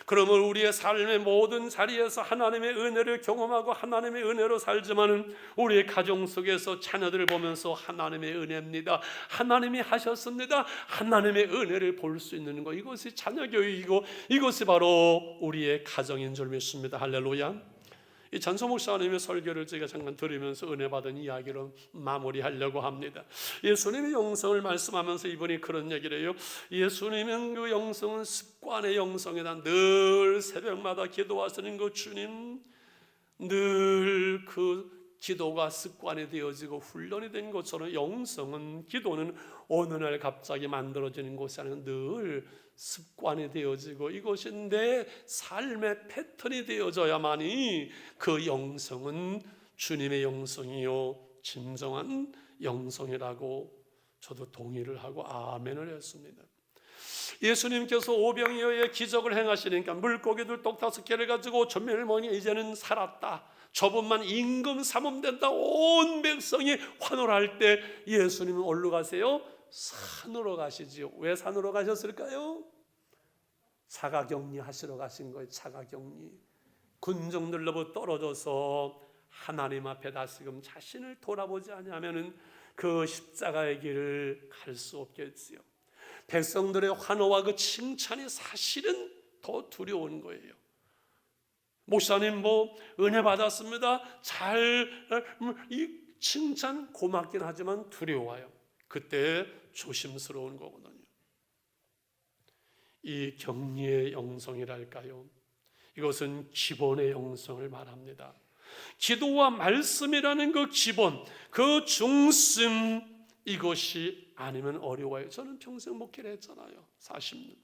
Speaker 1: 그러면 우리의 삶의 모든 자리에서 하나님의 은혜를 경험하고 하나님의 은혜로 살지만은 우리의 가정 속에서 자녀들을 보면서 하나님의 은혜입니다, 하나님이 하셨습니다, 하나님의 은혜를 볼 수 있는 것, 이것이 자녀교육이고 이것이 바로 우리의 가정인 줄 믿습니다. 할렐루야. 이 전소 목사님의 설교를 제가 잠깐 들으면서 은혜 받은 이야기로 마무리하려고 합니다. 예수님의 영성을 말씀하면서 이분이 그런 얘기를 해요. 예수님은 그 영성은 습관의 영성이다. 늘 새벽마다 기도하시는 그 주님, 늘 그 기도가 습관이 되어지고 훈련이 된 것처럼 영성은, 기도는 어느 날 갑자기 만들어지는 것이 아니라 늘 습관이 되어지고 이것이 내 삶의 패턴이 되어져야만이 그 영성은 주님의 영성이요 진정한 영성이라고 저도 동의를 하고 아멘을 했습니다. 예수님께서 오병이어의 기적을 행하시니까 물고기들 떡 5개를 가지고 전면을 먹니 이제는 살았다, 저분만 임금 삼음된다, 온 백성이 환호할 때 예수님은 어디로 가세요? 산으로 가시지요. 왜 산으로 가셨을까요? 자가격리 하시러 가신 거예요. 자가격리. 군중들로부터 떨어져서 하나님 앞에 다시금 자신을 돌아보지 않으면 그 십자가의 길을 갈 수 없겠지요. 백성들의 환호와 그 칭찬이 사실은 더 두려운 거예요. 목사님 은혜 받았습니다, 이 칭찬 고맙긴 하지만 두려워요. 그때 조심스러운 거거든요. 이 격리의 영성이랄까요, 이것은 기본의 영성을 말합니다. 기도와 말씀이라는 그 기본, 그 중심, 이것이 아니면 어려워요. 저는 평생 목회를 했잖아요. 40년.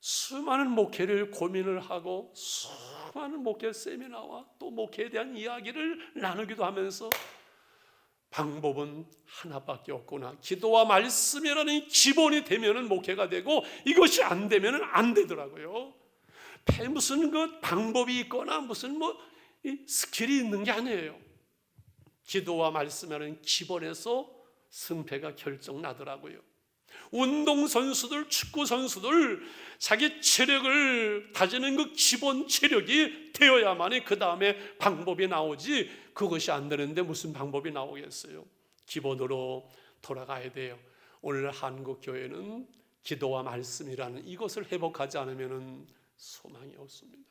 Speaker 1: 수많은 목회를 고민을 하고 수많은 목회 세미나와 또 목회에 대한 이야기를 나누기도 하면서 방법은 하나밖에 없구나. 기도와 말씀이라는 기본이 되면은 목회가 되고 이것이 안 되면은 안 되더라고요. 무슨 그 방법이 있거나 무슨 스킬이 있는 게 아니에요. 기도와 말씀하는 기본에서 승패가 결정나더라고요. 운동선수들, 축구선수들 자기 체력을 다지는 그 기본 체력이 되어야만이 그 다음에 방법이 나오지, 그것이 안 되는데 무슨 방법이 나오겠어요? 기본으로 돌아가야 돼요. 오늘 한국 교회는 기도와 말씀이라는 이것을 회복하지 않으면 소망이 없습니다.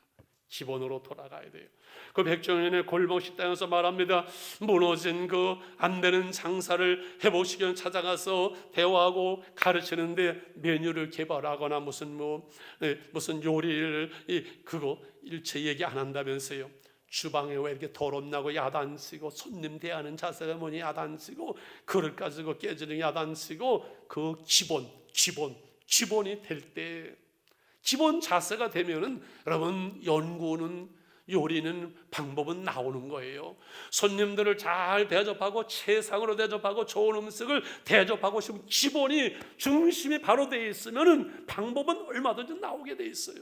Speaker 1: 기본으로 돌아가야 돼요. 그 백종원의 골목 식당에서 말합니다. 무너진 그 안 되는 장사를 회복시키는 찾아가서 대화하고 가르치는데 메뉴를 개발하거나 무슨 요리를 그거 일체 얘기 안 한다면서요. 주방에 왜 이렇게 더럽냐고 야단치고, 손님 대하는 자세가 뭐니 야단치고, 그릇 가지고 깨지는 야단치고, 그 기본이 될 때, 기본 자세가 되면은 여러분 연구는, 요리는, 방법은 나오는 거예요. 손님들을 잘 대접하고 최상으로 대접하고 좋은 음식을 대접하고 싶은 기본이, 중심이 바로 되어 있으면은 방법은 얼마든지 나오게 되어 있어요.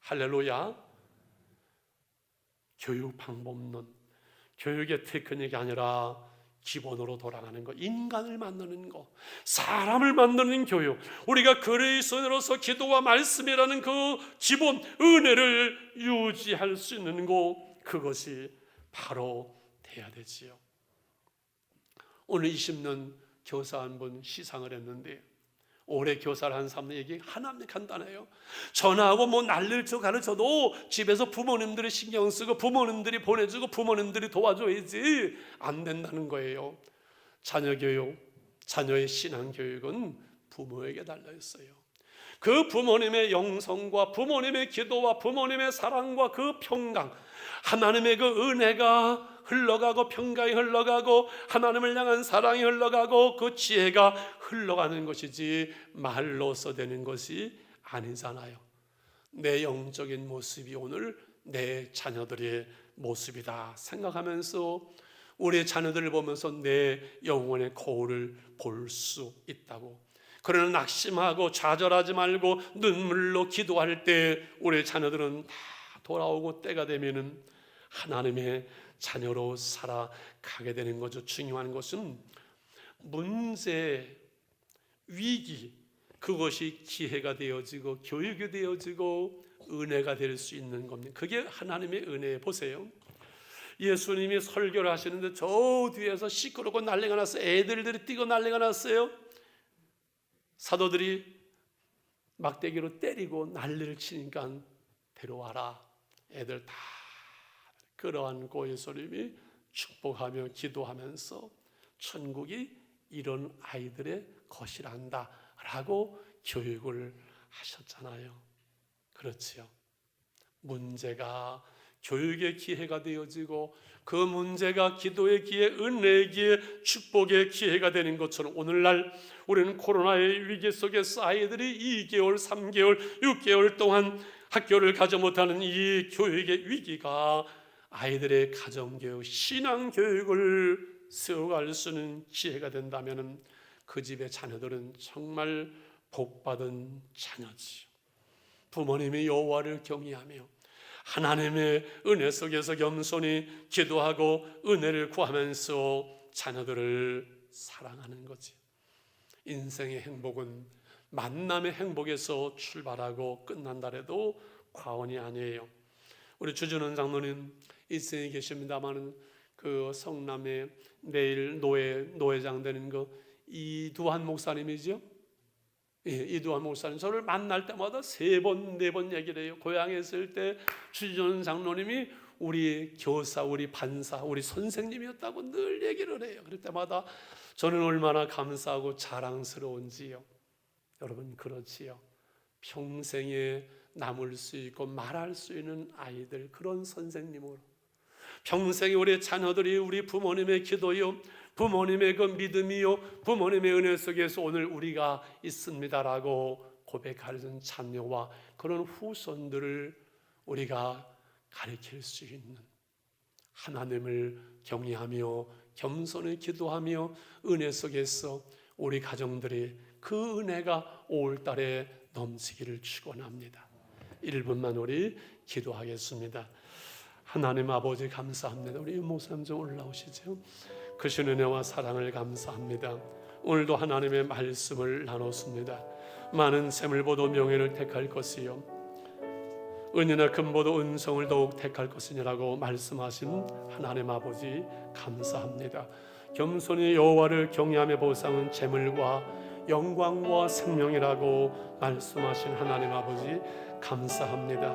Speaker 1: 할렐루야. 교육 방법론, 교육의 테크닉이 아니라 기본으로 돌아가는 것, 인간을 만드는 것, 사람을 만드는 교육, 우리가 그리스도인으로서 기도와 말씀이라는 그 기본 은혜를 유지할 수 있는 것, 그것이 바로 돼야 되지요. 오늘 20년 교사 한 분 시상을 했는데, 오래 교사를 한 사람들에게 하나님 간단해요. 전화하고 난리를 쳐 가르쳐도 집에서 부모님들이 신경 쓰고 부모님들이 보내주고 부모님들이 도와줘야지 안 된다는 거예요. 자녀 교육, 자녀의 신앙 교육은 부모에게 달려있어요. 그 부모님의 영성과 부모님의 기도와 부모님의 사랑과 그 평강, 하나님의 그 은혜가 흘러가고 평강이 흘러가고 하나님을 향한 사랑이 흘러가고 그 지혜가 흘러가는 것이지 말로서 되는 것이 아니잖아요. 내 영적인 모습이 오늘 내 자녀들의 모습이다 생각하면서 우리 자녀들을 보면서 내 영혼의 거울을 볼 수 있다고. 그러나 낙심하고 좌절하지 말고 눈물로 기도할 때 우리 자녀들은 다 돌아오고 때가 되면은 하나님의 자녀로 살아가게 되는 거죠. 중요한 것은 문제, 위기, 그것이 기회가 되어지고 교육이 되어지고 은혜가 될 수 있는 겁니다. 그게 하나님의 은혜에 보세요. 예수님이 설교를 하시는데 저 뒤에서 시끄럽고 난리가 났어요. 애들들이 뛰고 난리가 났어요. 사도들이 막대기로 때리고 난리를 치니까 데려와라. 애들 다 끌어안고 예수님이 축복하며 기도하면서 천국이 이런 아이들의 것이란다 라고 교육을 하셨잖아요. 그렇지요. 문제가 교육의 기회가 되어지고 그 문제가 기도의 기회, 은혜의 기회, 축복의 기회가 되는 것처럼 오늘날 우리는 코로나의 위기 속에서 아이들이 2개월, 3개월, 6개월 동안 학교를 가지 못하는 이 교육의 위기가 아이들의 가정교육, 신앙교육을 세워갈 수 있는 기회가 된다면 그 집의 자녀들은 정말 복받은 자녀지요. 부모님이 여호와를 경외하며 하나님의 은혜 속에서 겸손히 기도하고 은혜를 구하면서 자녀들을 사랑하는 거지. 인생의 행복은 만남의 행복에서 출발하고 끝난다래도 과언이 아니에요. 우리 주준원 장로님 일생에 계십니다마는 그 성남에 내일 노회장 되는 거 이두한 목사님이죠. 예, 이두한 목사님 저를 만날 때마다 3번 4번 얘기를 해요. 고향에 있을 때 주준원 장로님이 우리 교사, 우리 반사, 우리 선생님이었다고 늘 얘기를 해요. 그럴 때마다 저는 얼마나 감사하고 자랑스러운지요. 여러분 그렇지요. 평생에 남을 수 있고 말할 수 있는 아이들, 그런 선생님으로 평생에 우리 자녀들이 우리 부모님의 기도요, 부모님의 그 믿음이요, 부모님의 은혜 속에서 오늘 우리가 있습니다라고 고백하는 자녀와 그런 후손들을 우리가 가르칠 수 있는, 하나님을 경외하며 겸손히 기도하며 은혜 속에서 우리 가정들이 그 은혜가 5월 달에 넘치기를 축원합니다. 1분만 우리 기도하겠습니다. 하나님 아버지 감사합니다. 우리 목사님 좀 올라오시죠. 크신 은혜와 사랑을 감사합니다. 오늘도 하나님의 말씀을 나눴습니다. 많은 샘을보다 명예를 택할 것이요 은이나 금보다 은성을 더욱 택할 것이니라고 말씀하신 하나님 아버지 감사합니다. 겸손히 여호와를 경외함의 보상은 재물과 영광과 생명이라고 말씀하신 하나님 아버지 감사합니다.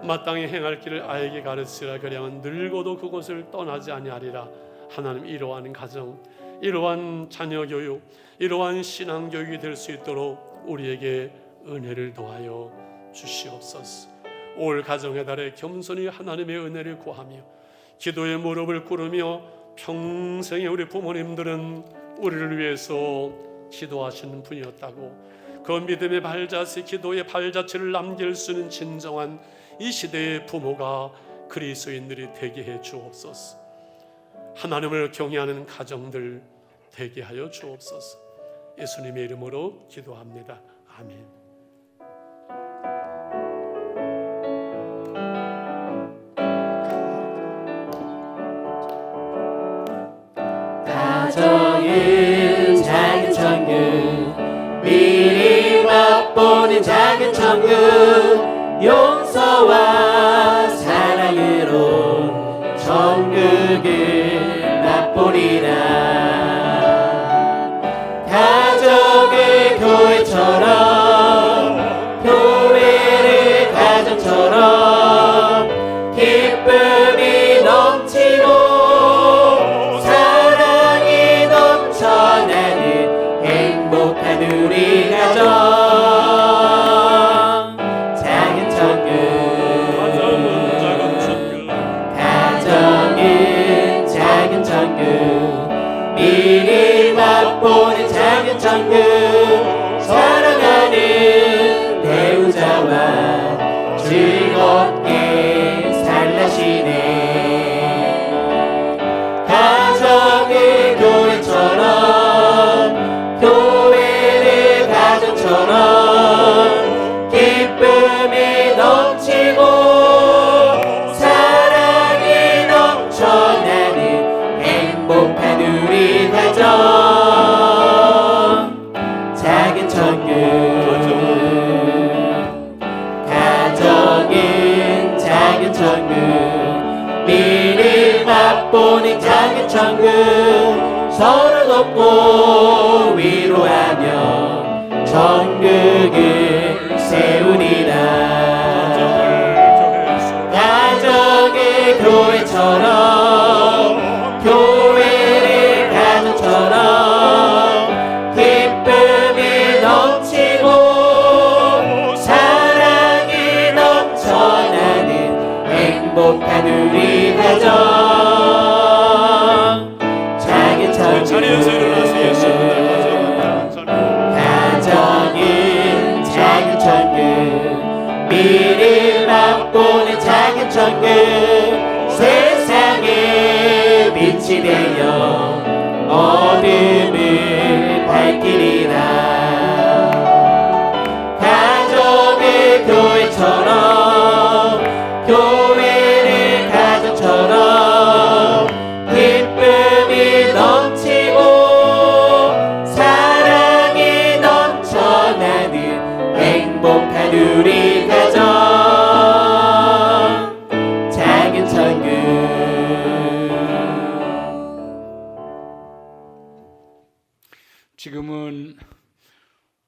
Speaker 1: 마땅히 행할 길을 아이에게 가르치라. 그리하면 늙어도 그곳을 떠나지 아니하리라. 하나님, 이러한 가정, 이러한 자녀 교육, 이러한 신앙 교육이 될 수 있도록 우리에게 은혜를 더하여 주시옵소서. 올 가정의 달에 겸손히 하나님의 은혜를 구하며 기도의 무릎을 꿇으며 평생에 우리 부모님들은 우리를 위해서 기도하시는 분이었다고 그 믿음의 발자취, 기도의 발자취를 남길 수 있는 진정한 이 시대의 부모가 그리스도인들이 되게 해 주옵소서. 하나님을 경외하는 가정들 되게 하여 주옵소서. 예수님의 이름으로 기도합니다. 아멘.
Speaker 2: 가정은 작은 천국, 미리 맛보는 작은 천국, 용서와 사랑으로 천국을 맛보리라. 가정을 교회처럼, 교회를 가정처럼 기쁨이 넘치고 우리 가정, 작은 천국, 가정은 작은 천국, 미리 맛보는 작은 천국, 사랑하는 배우자와 즐겁게 살라시네. 가정은 교회처럼, 교회를 가정처럼 기쁨이 넘치고 사랑이 넘쳐나는 행복한 우리 가정, 작은 천국. 가정은 작은 천국, 미리 맛보는 작은 천국, 서로 돕고 위로하며 천국을 세우리라. 가정을 교회처럼, 교회를 가정처럼 기쁨이 넘치고 사랑이 넘쳐나는 행복한 우리 가정,
Speaker 1: 자리에서 일어나서 예수님을
Speaker 2: 가정은 작은 천국, 미리 맛보는 작은 천국, 세상에 빛이 되어 어둠을 밝히리라. 가정을 교회처럼, 교회를 가정처럼 기쁨이 넘치고 사랑이 넘쳐나는 행복한 우리 가정, 작은 천국.
Speaker 3: 지금은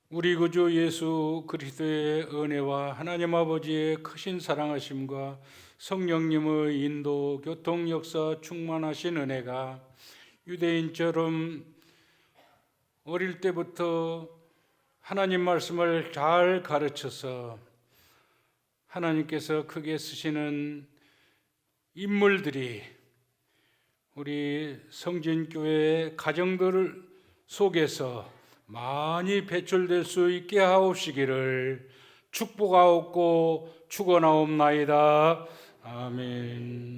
Speaker 3: 우리 구주 예수 그리스도의 은혜와 하나님 아버지의 크신 사랑하심과 성령님의 인도, 교통, 역사 충만하신 은혜가 유대인처럼 어릴 때부터 하나님 말씀을 잘 가르쳐서 하나님께서 크게 쓰시는 인물들이 우리 성진교회 가정들 속에서 많이 배출될 수 있게 하옵시기를 축복하옵고 축원하옵나이다. 아멘.